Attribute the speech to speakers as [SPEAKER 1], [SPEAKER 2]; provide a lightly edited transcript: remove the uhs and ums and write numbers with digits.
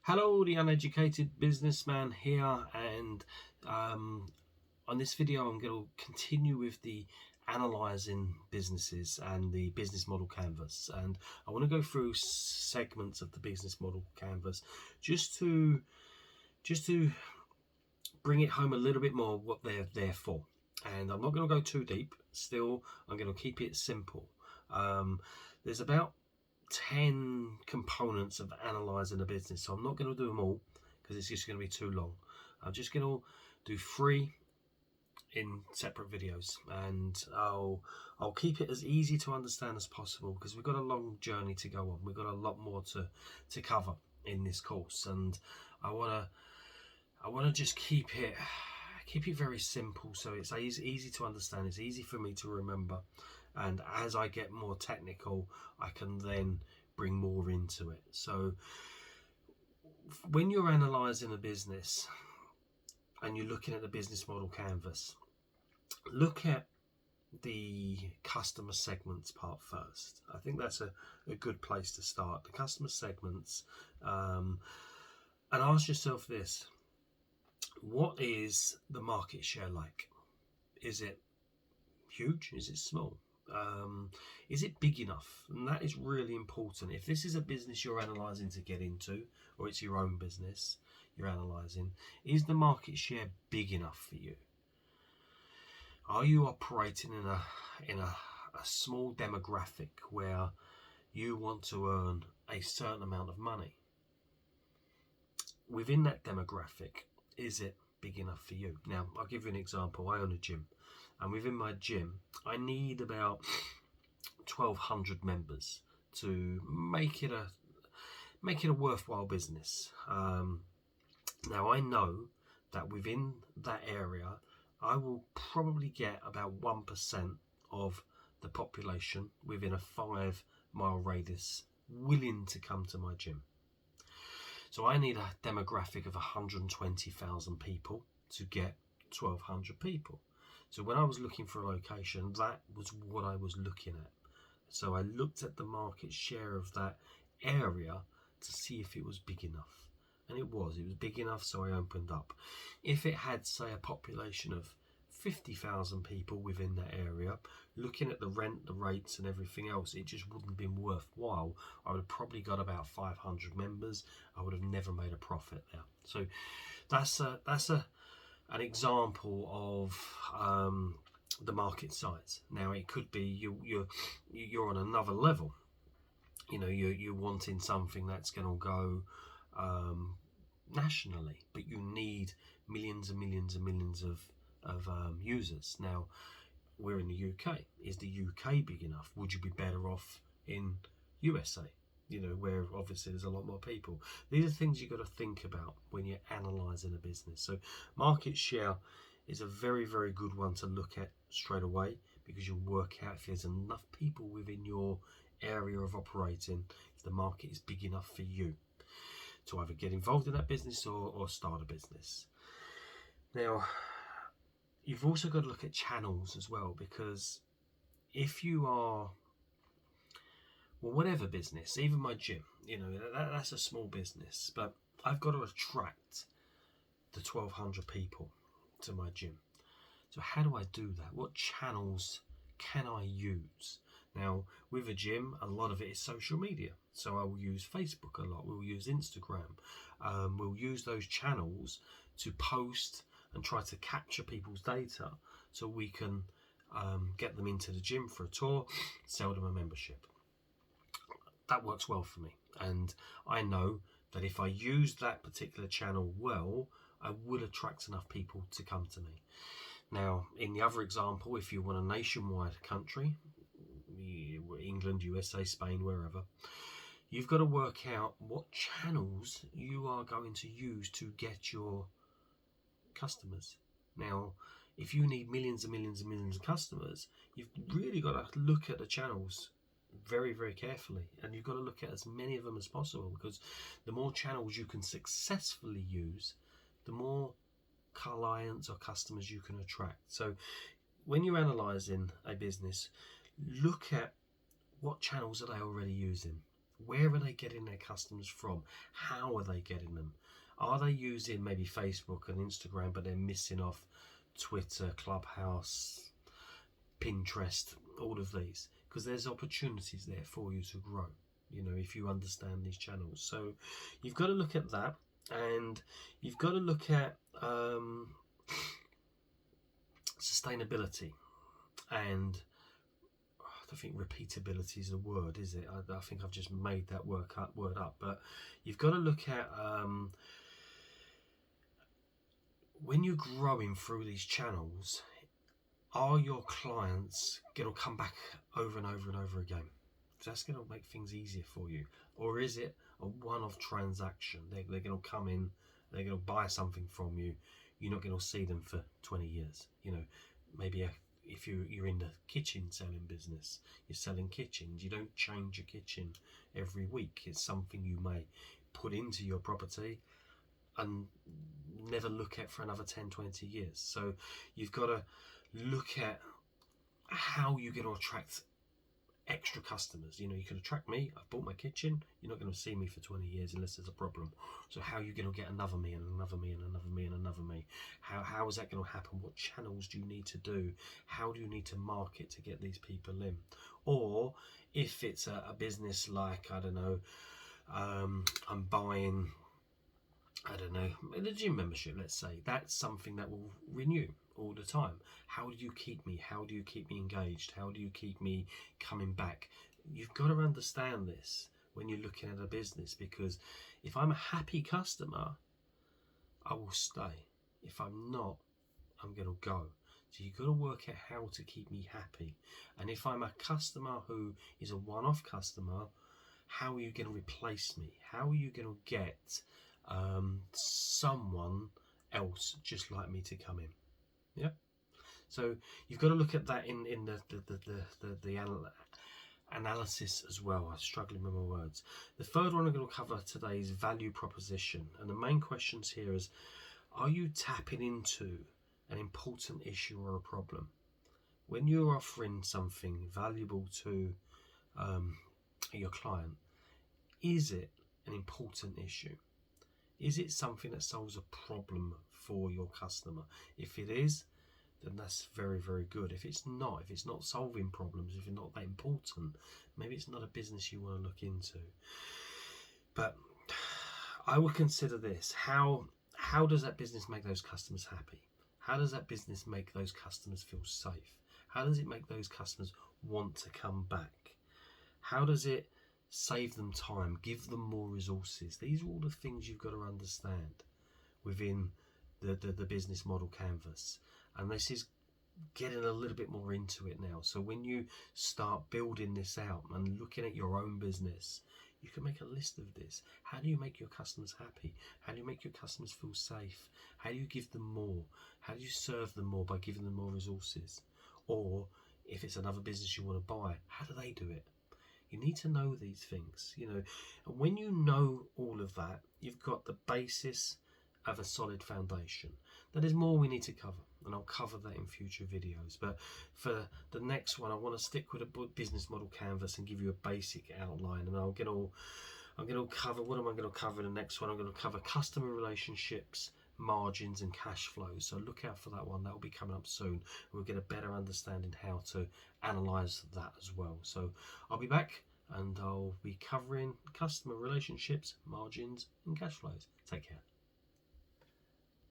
[SPEAKER 1] Hello, the uneducated businessman here, and on this video I'm going to continue with the analysing businesses and the business model canvas, and I want to go through segments of the business model canvas just to bring it home a little bit more what they're there for. And I'm not going to go too deep. Still, I'm going to keep it simple. There's about 10 components of analysing a business, so I'm not going to do them all because it's just going to be too long. I'm just going to do 3 in separate videos, and I'll keep it as easy to understand as possible because we've got a long journey to go on. We've got a lot more to cover in this course, and I want to just keep it very simple so it's easy to understand. It's easy for me to remember, and as I get more technical I can then bring more into it. So when you're analysing a business and you're looking at the business model canvas, look at the customer segments part first. I think that's a good place to start, the customer segments, and ask yourself this: what is the market share like? Is it huge? Is it small? Is it big enough? And that is really important. If this is a business you're analysing to get into, or it's your own business you're analysing, is the market share big enough for you? Are you operating in a small demographic where you want to earn a certain amount of money? Within that demographic, is it big enough for you? Now, I'll give you an example. I own a gym, and within my gym I need about 1,200 members to make it a worthwhile business. Now I know that within that area I will probably get about 1% of the population within a 5-mile radius willing to come to my gym. So I need a demographic of 120,000 people to get 1,200 people. So when I was looking for a location, that was what I was looking at. So I looked at the market share of that area to see if it was big enough. And it was big enough, so I opened up. If it had, say, a population of 50,000 people within that area, looking at the rent, the rates and everything else, it just wouldn't have been worthwhile. I would have probably got about 500 members. I would have never made a profit there. So that's an example of the market size. Now it could be you're on another level. You know, you're wanting something that's going to go nationally, but you need millions and millions and millions of users. Now we're in the UK. Is the UK big enough? Would you be better off in USA, you know, where obviously there's a lot more people? These are things you've got to think about when you're analysing a business. So market share is a very, very good one to look at straight away, because you'll work out if there's enough people within your area of operating, if the market is big enough for you to either get involved in that business or start a business. Now you've also got to look at channels as well, because if you are, well, whatever business, even my gym, you know, that's a small business, but I've got to attract the 1,200 people to my gym. So how do I do that? What channels can I use? Now with a gym, a lot of it is social media, so I will use Facebook a lot, we'll use Instagram, we'll use those channels to post and try to capture people's data so we can get them into the gym for a tour, sell them a membership. That works well for me, and I know that if I use that particular channel well, I will attract enough people to come to me. Now in the other example, if you want a nationwide country, England, USA, Spain, wherever, you've got to work out what channels you are going to use to get your customers. Now if you need millions and millions and millions of customers, you've really got to look at the channels very, very carefully, and you've got to look at as many of them as possible, because the more channels you can successfully use, the more clients or customers you can attract. So when you're analysing a business, look at what channels are they already using. Where are they getting their customers from? How are they getting them? Are they using maybe Facebook and Instagram, but they're missing off Twitter, Clubhouse, Pinterest, all of these? Because there's opportunities there for you to grow, you know, if you understand these channels. So you've got to look at that, and you've got to look at sustainability, and I don't think repeatability is a word, is it? I think I've just made that word up. But you've got to look at when you're growing through these channels, are your clients going to come back over and over and over again? That's going to make things easier for you. Or is it a one-off transaction? They're going to come in, they're going to buy something from you. You're not going to see them for 20 years. You know, maybe if you're in the kitchen selling business, you're selling kitchens, you don't change your kitchen every week. It's something you may put into your property and never look at for another 10-20 years. So you've got to look at how you're going to attract extra customers. You know, you can attract me. I've bought my kitchen. You're not going to see me for 20 years unless there's a problem. So how are you going to get another me and another me and another me and another me? How is that going to happen? What channels do you need to do? How do you need to market to get these people in? Or if it's a business like, I don't know, I'm buying, I don't know, the gym membership, let's say, that's something that will renew all the time. How do you keep me? How do you keep me engaged? How do you keep me coming back? You've got to understand this when you're looking at a business, because if I'm a happy customer, I will stay. If I'm not, I'm going to go. So you've got to work out how to keep me happy. And if I'm a customer who is a one-off customer, how are you going to replace me? How are you going to get someone else just like me to come in? Yeah. So you've got to look at that in the analysis as well. I'm struggling with my words. The third one I'm going to cover today is value proposition, and the main questions here is: are you tapping into an important issue or a problem? When you're offering something valuable to your client, is it an important issue? Is it something that solves a problem for your customer? If it is, then that's very, very good. If it's not solving problems, if it's not that important, maybe it's not a business you want to look into. But I would consider this: how does that business make those customers happy? How does that business make those customers feel safe? How does it make those customers want to come back? How does it save them time, give them more resources? These are all the things you've got to understand within the business model canvas. And this is getting a little bit more into it now. So when you start building this out and looking at your own business, you can make a list of this. How do you make your customers happy? How do you make your customers feel safe? How do you give them more? How do you serve them more by giving them more resources? Or if it's another business you want to buy, how do they do it? You need to know these things, you know. And when you know all of that, you've got the basis of a solid foundation. Now, there's more we need to cover, and I'll cover that in future videos. But for the next one, I want to stick with a business model canvas and give you a basic outline. And I'm going to cover, what am I going to cover in the next one? I'm going to cover customer relationships, margins and cash flows. So look out for that one. That will be coming up soon. We'll get a better understanding how to analyze that as well. So I'll be back and I'll be covering customer relationships, margins and cash flows. Take care.